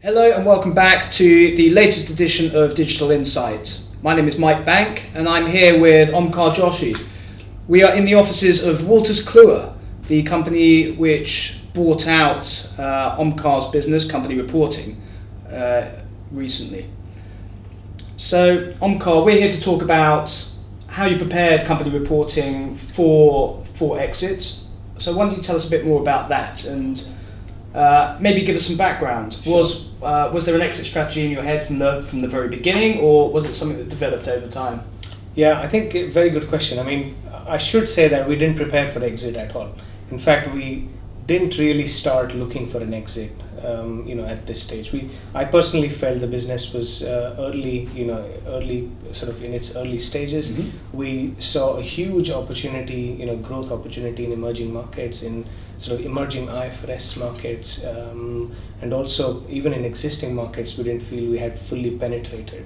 Hello and welcome back to the latest edition of Digital Insight. My name is Mike Bank and I'm here with Omkar Joshi. We are in the offices of Wolters Kluwer, the company which bought out Omkar's business, Company Reporting, recently. So Omkar, we're here to talk about how you prepared Company Reporting for exit. So why don't you tell us a bit more about that and maybe give us some background. Sure. Was there an exit strategy in your head from the very beginning, or was it something that developed over time? Yeah, I think a very good question. I mean, I should say that we didn't prepare for exit at all. In fact, we didn't really start looking for an exit. At this stage, I personally felt the business was early sort of in its early stages. Mm-hmm. We saw a huge opportunity, growth opportunity in emerging markets, in sort of emerging IFRS markets, and also even in existing markets, we didn't feel we had fully penetrated.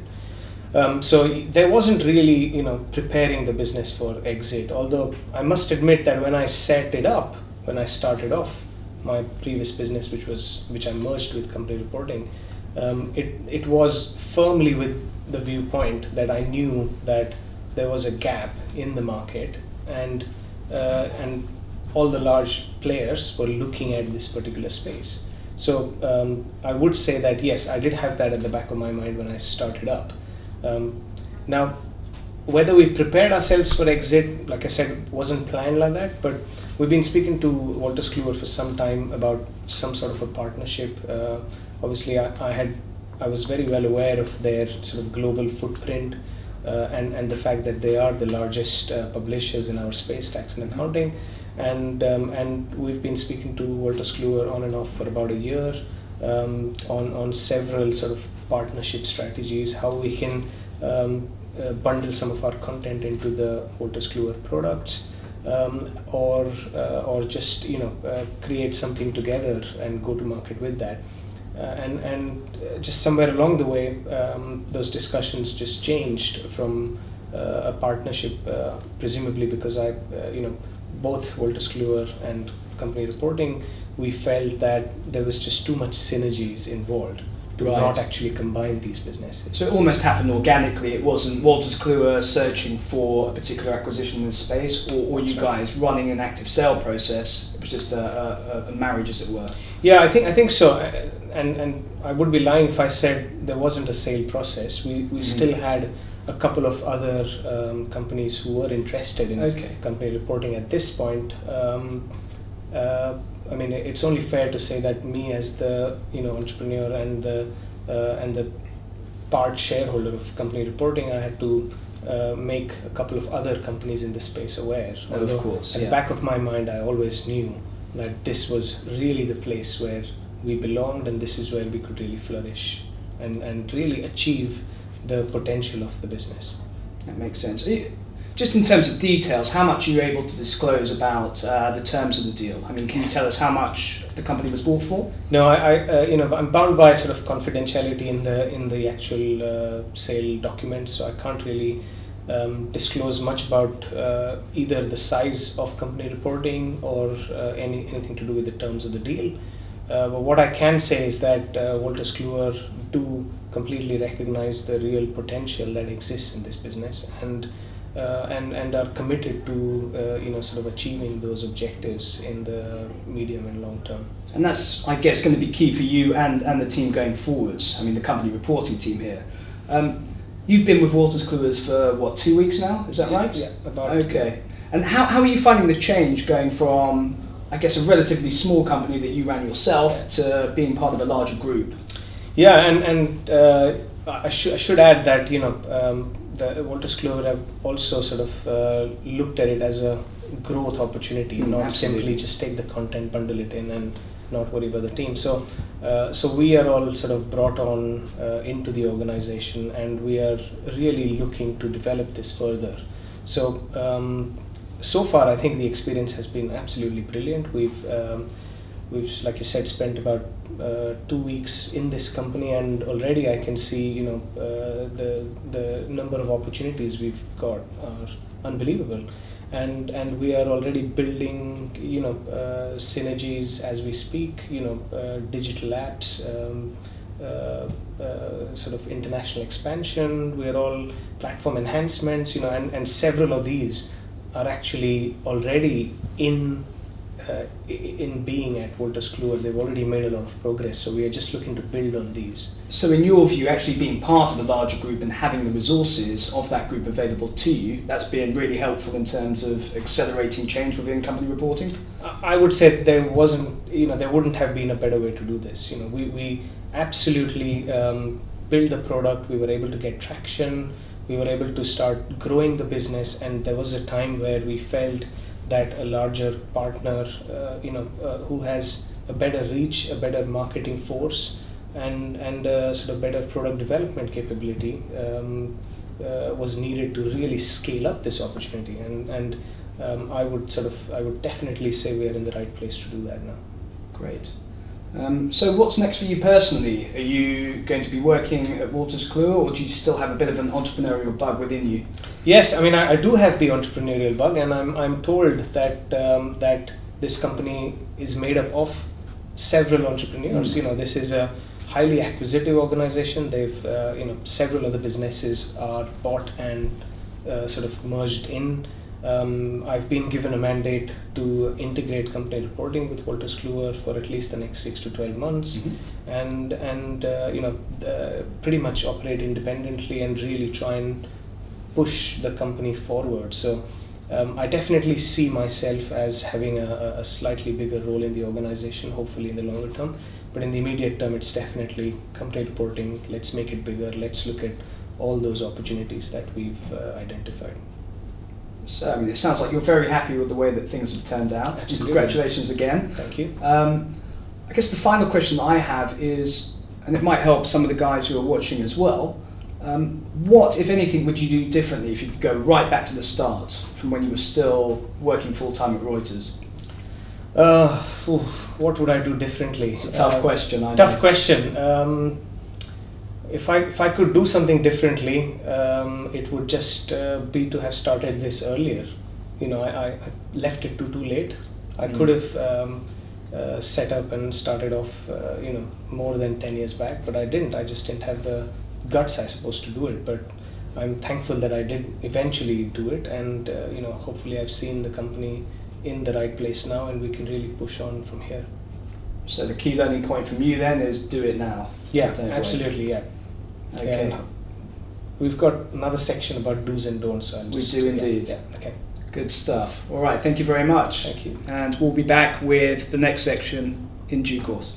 So there wasn't really, preparing the business for exit. Although I must admit that when I set it up, when I started off my previous business, which I merged with Company Reporting, it was firmly with the viewpoint that I knew that there was a gap in the market, and all the large players were looking at this particular space. So I would say that yes, I did have that at the back of my mind when I started up. Now, whether we prepared ourselves for exit, like I said, wasn't planned like that, but we've been speaking to Wolters Kluwer for some time about some sort of a partnership. Obviously, I was very well aware of their sort of global footprint and the fact that they are the largest publishers in our space, tax and accounting, and we've been speaking to Wolters Kluwer on and off for about a year on several sort of partnership strategies, how we can bundle some of our content into the Wolters Kluwer products, or just create something together and go to market with that. And just somewhere along the way, those discussions just changed from a partnership, presumably because both Wolters Kluwer and Company Reporting, we felt that there was just too much synergies involved to not actually combine these businesses. So it almost happened organically. It wasn't Wolters Kluwer searching for a particular acquisition in the space, or you guys running an active sale process. It was just a marriage, as it were. Yeah, I think so. And I would be lying if I said there wasn't a sale process. We still had a couple of other companies who were interested in Company Reporting at this point. I mean, it's only fair to say that me as the entrepreneur and the part shareholder of Company Reporting, I had to make a couple of other companies in the space aware. Although, of course, at the back of my mind, I always knew that this was really the place where we belonged, and this is where we could really flourish and really achieve the potential of the business. That makes sense. Just in terms of details, how much are you able to disclose about the terms of the deal? I mean, can you tell us how much the company was bought for? No, I'm bound by sort of confidentiality in the actual sale documents, so I can't really disclose much about either the size of Company Reporting or anything to do with the terms of the deal. But what I can say is that Wolters Kluwer do completely recognize the real potential that exists in this business, and are committed to sort of achieving those objectives in the medium and long term. And that's, I guess, going to be key for you and the team going forwards. I mean, the Company Reporting team here. You've been with Wolters Kluwer for 2 weeks now? Is that right? Yeah, about. Okay. And how are you finding the change going from, I guess, a relatively small company that you ran yourself to being part of a larger group? Yeah, and I should add that the Wolters Kluwer have also sort of looked at it as a growth opportunity, not absolutely. Simply just take the content, bundle it in, and not worry about the team. So we are all sort of brought on into the organization, and we are really looking to develop this further. So far, I think the experience has been absolutely brilliant. We've, like you said, spent about 2 weeks in this company, and already I can see, the number of opportunities we've got are unbelievable. and we are already building synergies as we speak. Digital apps. Sort of international expansion. We are all platform enhancements, and several of these are actually already in being at Wolters Kluwer. They've already made a lot of progress, so we are just looking to build on these. So in your view, actually being part of a larger group and having the resources of that group available to you, that's been really helpful in terms of accelerating change within company reporting? I would say there wouldn't have been a better way to do this. We absolutely build the product. We were able to get traction. We were able to start growing the business, and there was a time where we felt that a larger partner, who has a better reach, a better marketing force, and sort of better product development capability, was needed to really scale up this opportunity. And I would definitely say we are in the right place to do that now. Great. So what's next for you personally? Are you going to be working at Wolters Kluwer, or do you still have a bit of an entrepreneurial bug within you? Yes, I mean I do have the entrepreneurial bug, and I'm told that that this company is made up of several entrepreneurs. This is a highly acquisitive organization. They've several of the businesses are bought and sort of merged in. I've been given a mandate to integrate company reporting with Wolters Kluwer for at least the next 6 to 12 months, and pretty much operate independently and really try and push the company forward. So I definitely see myself as having a slightly bigger role in the organization, hopefully in the longer term. But in the immediate term, it's definitely company reporting. Let's make it bigger. Let's look at all those opportunities that we've identified. So, it sounds like you're very happy with the way that things have turned out. Absolutely. Congratulations again. Thank you. I guess the final question that I have is, and it might help some of the guys who are watching as well, what, if anything, would you do differently if you could go right back to the start from when you were still working full-time at Reuters? What would I do differently? It's a tough question, I know. Tough question. If I could do something differently, it would just be to have started this earlier. I left it too late. I could have set up and started off, more than 10 years back, but I didn't. I just didn't have the guts, I suppose, to do it. But I'm thankful that I did eventually do it, and hopefully I've seen the company in the right place now, and we can really push on from here. So the key learning point from you then is do it now. Yeah, absolutely, yeah. Okay. And we've got another section about do's and don'ts. So We do indeed. Yeah, okay. Good stuff. All right, thank you very much. Thank you. And we'll be back with the next section in due course.